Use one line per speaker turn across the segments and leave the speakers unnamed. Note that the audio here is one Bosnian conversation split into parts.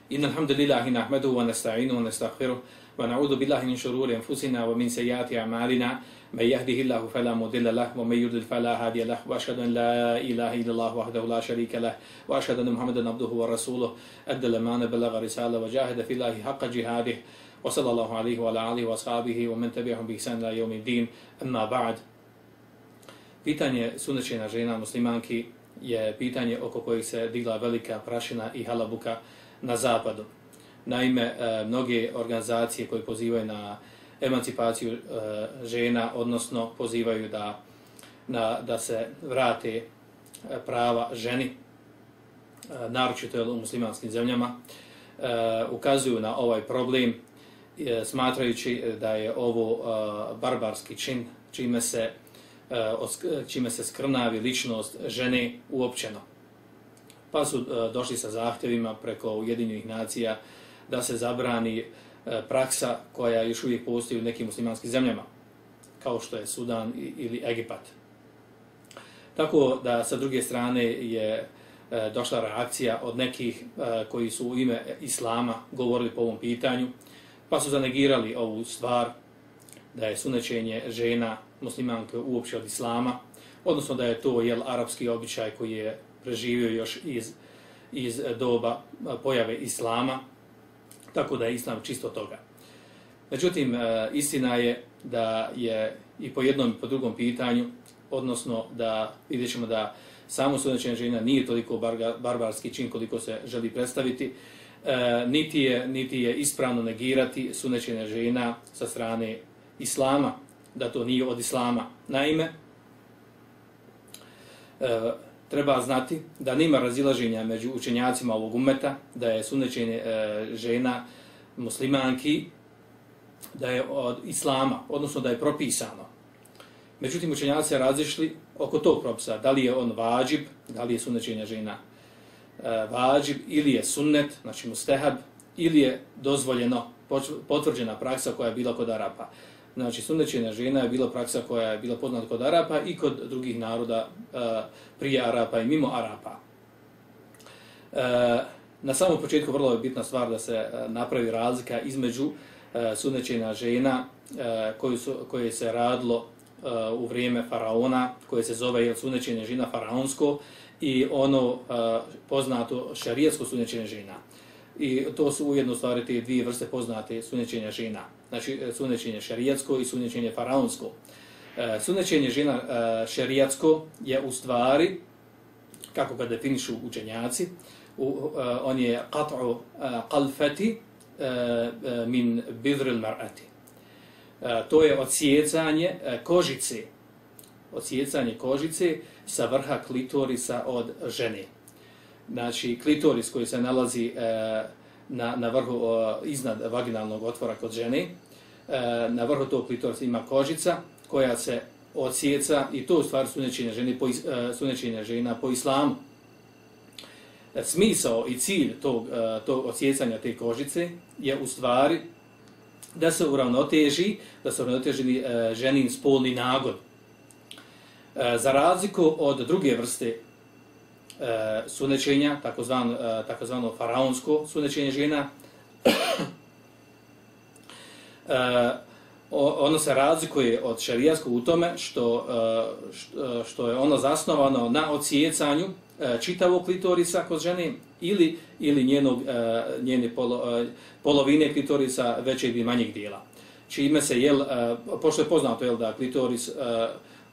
إن الحمد لله نحمده ونستعينه ونستغفره ونعوذ بالله من شرور أنفسنا ومن سيئات أعمالنا من يهده الله فلا مضل له ومن يضلل فلا هادي له وأشهد أن لا إله إلا الله وحده لا شريك له وأشهد أن محمدا عبده ورسوله أدى الأمانة بلغ رسالة وجاهد في الله حق جهاده وصلى الله عليه وعلى آله وأصحابه ومن تبعهم بإحسان إلى يوم الدين أما بعد. Pitanje sunnećenja žena muslimanki je pitanje oko kojeg se digla velika prašina i halabuka na zapadu. Naime, mnoge organizacije koje pozivaju na emancipaciju žena, odnosno pozivaju da se vrate prava ženi, naročito u muslimanskim zemljama, ukazuju na ovaj problem smatrajući da je ovo barbarski čin čime se skrnavi ličnost žene uopćeno. Pa su došli sa zahtjevima preko Ujedinjenih nacija da se zabrani praksa koja još uvijek postoji u nekim muslimanskim zemljama, kao što je Sudan ili Egipat. Tako da sa druge strane je došla reakcija od nekih koji su u ime islama govorili po ovom pitanju, pa su zanegirali ovu stvar da je sunnećenje žena muslimanke uopće od islama, odnosno da je to arapski običaj koji je preživio još iz doba pojave islama, tako da je islam čisto toga. Međutim, istina je da je i po jednom i po drugom pitanju, odnosno da vidjet ćemo da samo sunnećenje žena nije toliko barbarski čin koliko se želi predstaviti, niti je ispravno negirati sunnećenje žena sa strane islama, da to nije od islama. Naime, treba znati da nema razilaženja među učenjacima ovog ummeta, da je sunnećenje žena muslimanki, da je od islama, odnosno da je propisano. Međutim, učenjaci razišli oko tog propisa, da li je on vađib, da li je sunnećenje žena vađib, ili je sunnet, znači mustehab, ili je dozvoljeno, potvrđena praksa koja je bila kod Arapa. Znači, sunnećenje žena je bila praksa koja je bila poznata kod Arapa i kod drugih naroda prije Arapa i mimo Arapa. Na samom početku vrlo je bitna stvar da se napravi razlika između sunnećenja žena koje se radilo u vrijeme faraona, koje se zove sunnećenje žena faraonsko, i ono poznato šerijatsko sunnećenje žena. I to su ujedno stvari te dvije vrste poznate sunnećenja žena. Znači, sunnećenje šerijatsko i sunnećenje faraonsko. Sunnećenje žena šerijatsko je u stvari, kako ga definišu učenjaci, on je qat'u qalfati min bidril mar'ati. To je odsjecanje kožice sa vrha klitorisa od žene. Znači, klitoris koji se nalazi na vrhu, iznad vaginalnog otvora kod žene, na vrhu tog klitorisa ima kožica koja se odsjeca, i to u stvari sunnećenje žena po islamu. Smisao i cilj tog odsjecanja te kožice je u stvari da se uravnoteži ženin spolni nagon. Za razliku od druge vrste sunnećenja, takozvano faraonsko sunnećenje žena, ono se razlikuje od šerijatskog u tome što je ono zasnovano na odsjecanju čitavog klitorisa kod žene ili njene polovine klitorisa većeg ili manjeg dijela. Čime se, pošto je poznato da klitoris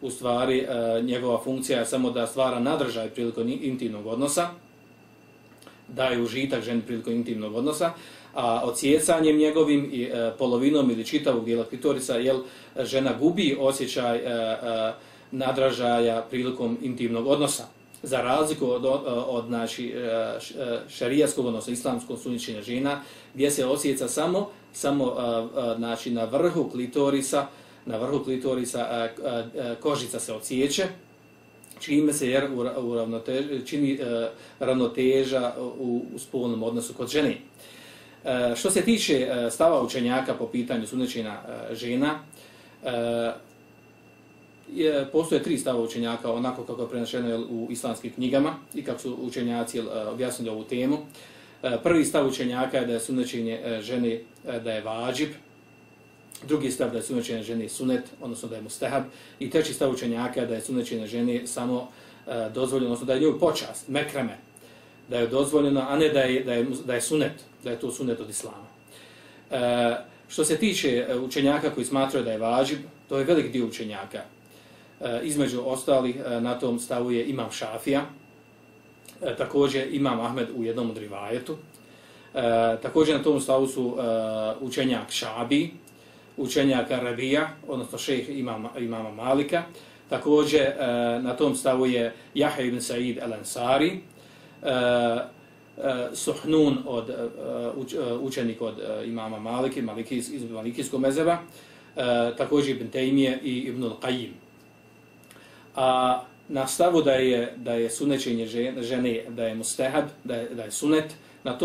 u stvari njegova funkcija je samo da stvara nadržaj prilikom intimnog odnosa, daje užitak ženi prilikom intimnog odnosa, a odsjecanjem njegovim i polovinom ili čitavog dijela klitorisa žena gubi osjećaj nadražaja prilikom intimnog odnosa. Za razliku od šerijatskog, odnosno islamskog sunnećenja žena, gdje se osjeca samo na vrhu klitorisa, kožica se odsjeće, čime se čini ravnoteža u spolnom odnosu kod žene. Što se tiče stava učenjaka po pitanju sunnećenja žena, postoje tri stava učenjaka, onako kako je prenašeno u islamskim knjigama i kako su učenjaci objasnili ovu temu. Prvi stav učenjaka je da je sunnećenje žene da je vađib, drugi stav da je sunnećenje žene sunet, odnosno da je mustahab, i treći stav učenjaka je da je sunnećenje žene samo dozvoljeno, odnosno da je njoj počast, mekreme, da je dozvoljeno, a ne da je sunet, da je to sunet od islama. Što se tiče učenjaka koji smatraju da je vađib, to je velik dio učenjaka. Između ostalih na tom stavu je imam Šafija, također imam Ahmed u jednom od rivajetu, također na tom stavu su učenjak Šabi, učenjak Rabija, odnosno šejh imama Malika, također na tom stavu je Jahja ibn Sa'id al-Ansari, Suhnun učenik od imama Malike, iz Malikijskog mezheba, također Ibn Tejmije i Ibn al-Qayyim. A na stavu da je sunnećenje žene, da je mustahab, da je sunet, na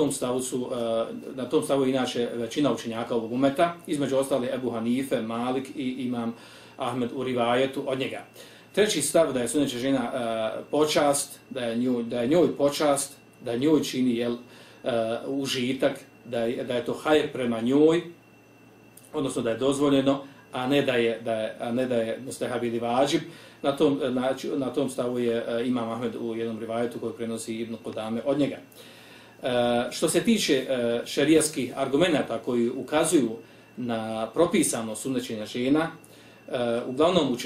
tom stavu inače većina učenjaka ovog umeta, između ostali Ebu Hanife, Malik i imam Ahmed u rivajetu od njega. Treći stav da je sunneća žena počast, da je njoj počast, da njoj čini užitak, da je to hajr prema njoj, odnosno da je dozvoljeno, a ne da je mustahab ili vađib. Na tom stavu je imam Ahmed u jednom rivajetu koji prenosi Ibn Qudame od njega. Što se tiče šerijskih argumenata koji ukazuju na propisano sunnećenje žena, uglavnom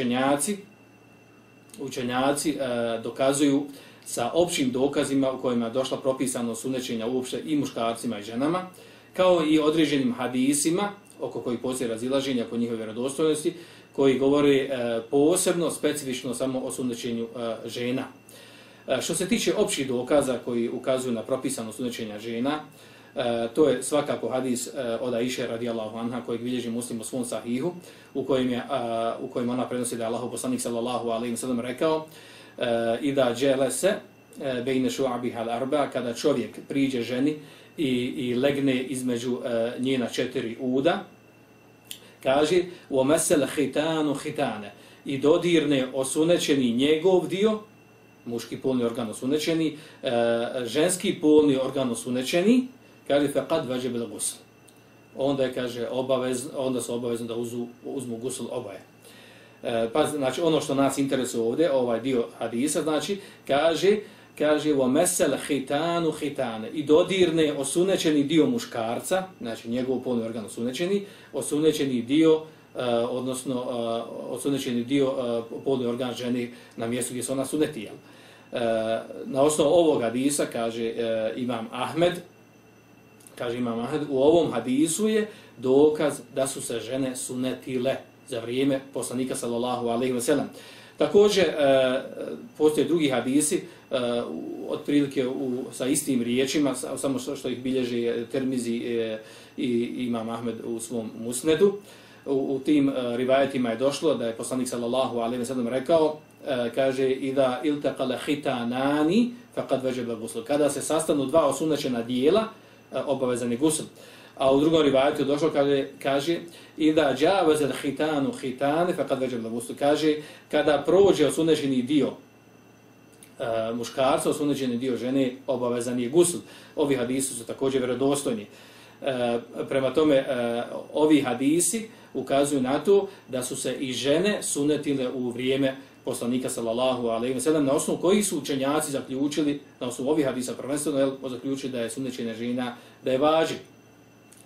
učenjaci dokazuju sa općim dokazima u kojima je došla propisano sunnećenja uopšte i muškarcima i ženama, kao i određenim hadisima oko kojih postoji razilaženje, oko njihove vjerodostojnosti, koji govori posebno, specifično samo o sunnećenju žena. Što se tiče općih dokaza koji ukazuju na propisano sunnećenje žena, to je svakako hadis od Aiše radijallahu anha kojeg bilježi Muslim u svom sahihu, u kojem ona prenosi da je Allahov poslanik sallallahu alejhi ve sellem rekao: "Ida jelese bejne šu'abiha al-arba", kada čovjek priđe ženi i legne između njena 4 uda, kaže: "Wa masal khitanu khitane", i dodirne osunećeni njegov dio, muški polni organ osunećeni, ženski polni organ osunećeni, kaže faqad wajib al-ghusl. Onda je, kaže, onda su obavezni da uzmu gusl oboje. Pa znači ono što nas interesuje ovdje, ovaj dio hadisa, znači kaže wa masal khitanu khitane, i dodirne osunećeni dio muškarca, znači njegov polni organ osunećeni dio, odnosno osunećeni dio polni organ ženi na mjestu gdje se ona suneti. Na osnovu ovog hadisa kaže imam Ahmed, u ovom hadisu je dokaz da su se žene sunetile za vrijeme poslanika sallallahu alejhi ve sellem. Također postoje drugi hadisi otprilike sa istim riječima, samo što ih bilježi Tirmizi i imam Ahmed u svom musnedu. U tim rivajetima je došlo da je poslanik sallallahu alejhi ve sellem rekao, kaže: "Ida iltaqala khitanani faqad wajaba ghusl", kada se sastanu dva osunećena dijela, obavezan je gusl. A u drugom rivajetu je došlo, kaže: "Ida javaza al-khitanu khitane faqad wajaba ghusl", kaže kada prođe osunećeni dio muškarca, osunećeni dio žene, obavezan je gusl. Ovi hadisi su također vjerodostojni. Prema tome, ovi hadisi ukazuju na to da su se i žene sunetile u vrijeme poslanika sallallahu alejhi ve sellem, na osnovu kojih su učenjaci zaključili, na osnovu ovih hadisa prvenstveno zaključili da je sunnećenje žena da je vađib.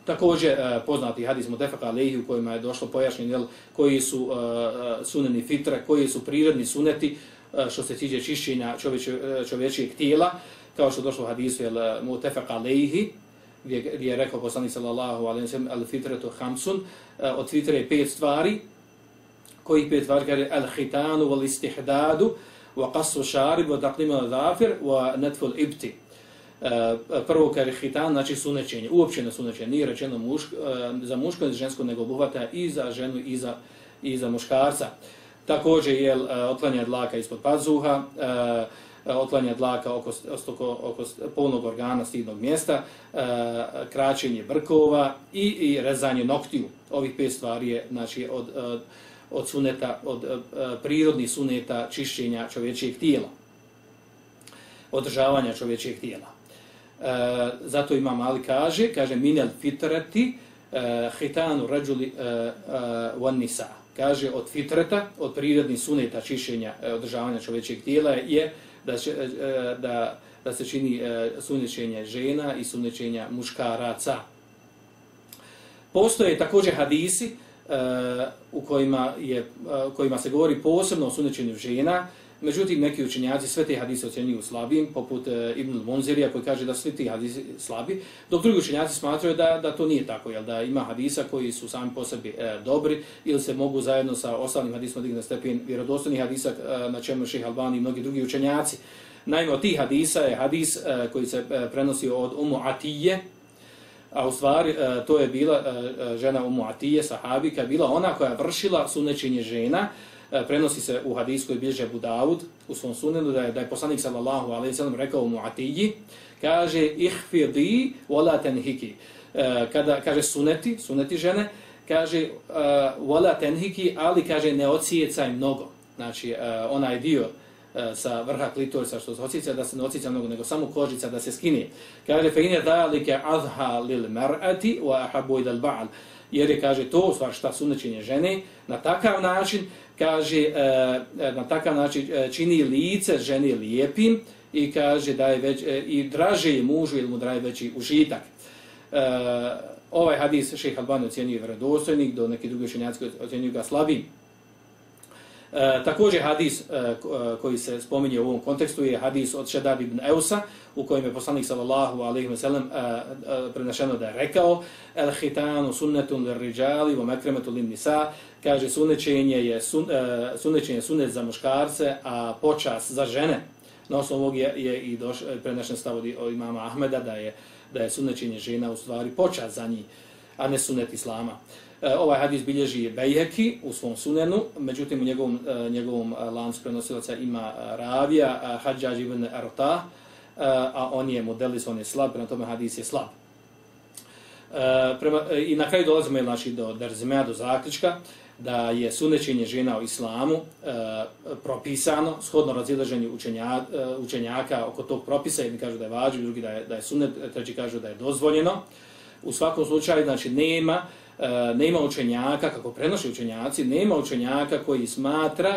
Također poznati hadis mutefak alejhi u kojima je došlo pojašnjenje koji su suneni fitre, koji su prirodni suneti što se tiče čišćenja čovječijeg tijela, kao što došlo u hadisu mutefak alejhi, gdje je rekao poslanik sallallahu alejhi ve sellem: "Al-fitretu khamsun", od fitre je 5 stvari. Kojih 5 stvari? Kaže: "Al-khitanu wal-istihdadu wa qassu sharib wa taqlimu al-dhafir wa natfu al-ibti". Prvo kaže hitan, znači sunnećenje, uopćeno sunnećenje, nije rečeno za muško i žensko, nego obuhvata i za ženu i za muškarca. Također je otklanjanje dlaka ispod pazuha, otklanjanje dlaka oko polnog organa stidnog mjesta, kraćenje brkova i rezanje noktiju. Ovih 5 stvari je, znači, od suneta, od prirodnih suneta čišćenja čovječijeg tijela, održavanja čovječijeg tijela. Zato Imam Ali kaže minel fitrati hitanu rađuli wan nisa. Kaže od fitreta, od prirodnih suneta čišćenja, održavanja čovječeg tijela je da se čini sunečenje žena i sunečenja muškaraca. Postoje također hadisi u kojima se govori posebno o sunečenju žena, međutim neki učenjaci sve te hadise ocjenjuju slabim, poput Ibn Munzirija koji kaže da svi ti hadisi slabi, dok drugi učenjaci smatraju da to nije tako, jel, da ima hadisa koji su sami po sebi dobri ili se mogu zajedno sa ostalim hadisima dignuti na stepen vjerodostojnih hadisa na čemu Šejh Albani i mnogi drugi učenjaci. Naime, od tih hadisa je hadis koji se prenosi od Ummu Atije, a u stvari to je bila žena Ummu Atije, sahabika, bila ona koja vršila sunečenje žena. Prenosi se u hadisu koji bilježi Abu Davud u svom sunenu da je poslanik sallallahu alejhi ve sellem rekao Ummu Atiji, kaže ihfidi wala tanhiki. Kada kaže suneti žene, kaže wala tanhiki, ali kaže ne odsijecaj mnogo. Znači onaj dio sa vrha klitorisa što se odsjeća, da se ne odsjeća mnogo, nego samo kožica da se skine. Kaže fe ine zalika azha lil mar'ati wa ahabbu ila al-ba'l. Jer je, kaže, to u stvari šta sunečenje žene na takav način, kaže, na takav način čini lice žene lijepim i kaže da je već i draže je mužu ili mu daje veći užitak. Ovaj hadis Šejh Albani ocjenjuje vjerodostojnim, do neki drugi učenjaci ocjenjuju ga slabim. Također hadis koji se spominje u ovom kontekstu je hadis od Šedad ibn Eusa u kojem je poslanik sallallahu alejhi ve sellem prenešeno da je rekao el hitanu sunnetun lirrijali wa makramatu lin nisa, kaže sunečenje je sunnet za muškarce, a počast za žene. Na osnovu ovog je i prenešen stav od imama Ahmeda da je sunečenje žena u stvari počast za njih, a ne sunnet islama. Ovaj hadis bilježi Bejheki u svom sunenu, međutim u njegovom lancu prenosilaca ima ravija Hadžađ ibn Arta, a on je modelis, on je slab, prema tome hadis je slab. I na kraju dolazimo do rezimea, do zaključka, da je sunečenje žena u islamu propisano, shodno razilaženju učenjaka oko tog propisa, jedni kažu da je vađiv, drugi da je sunnet, treći kažu da je dozvoljeno. U svakom slučaju, znači, nema učenjaka, kako prenosi učenjaci, nema učenjaka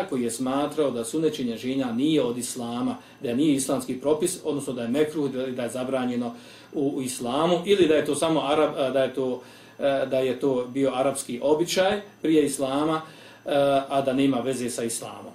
koji je smatrao da sunečenje žena nije od islama, da nije islamski propis, odnosno da je mekruh, da je zabranjeno u islamu, ili da je to samo da je to bio arapski običaj prije islama, a da nema veze sa islamom.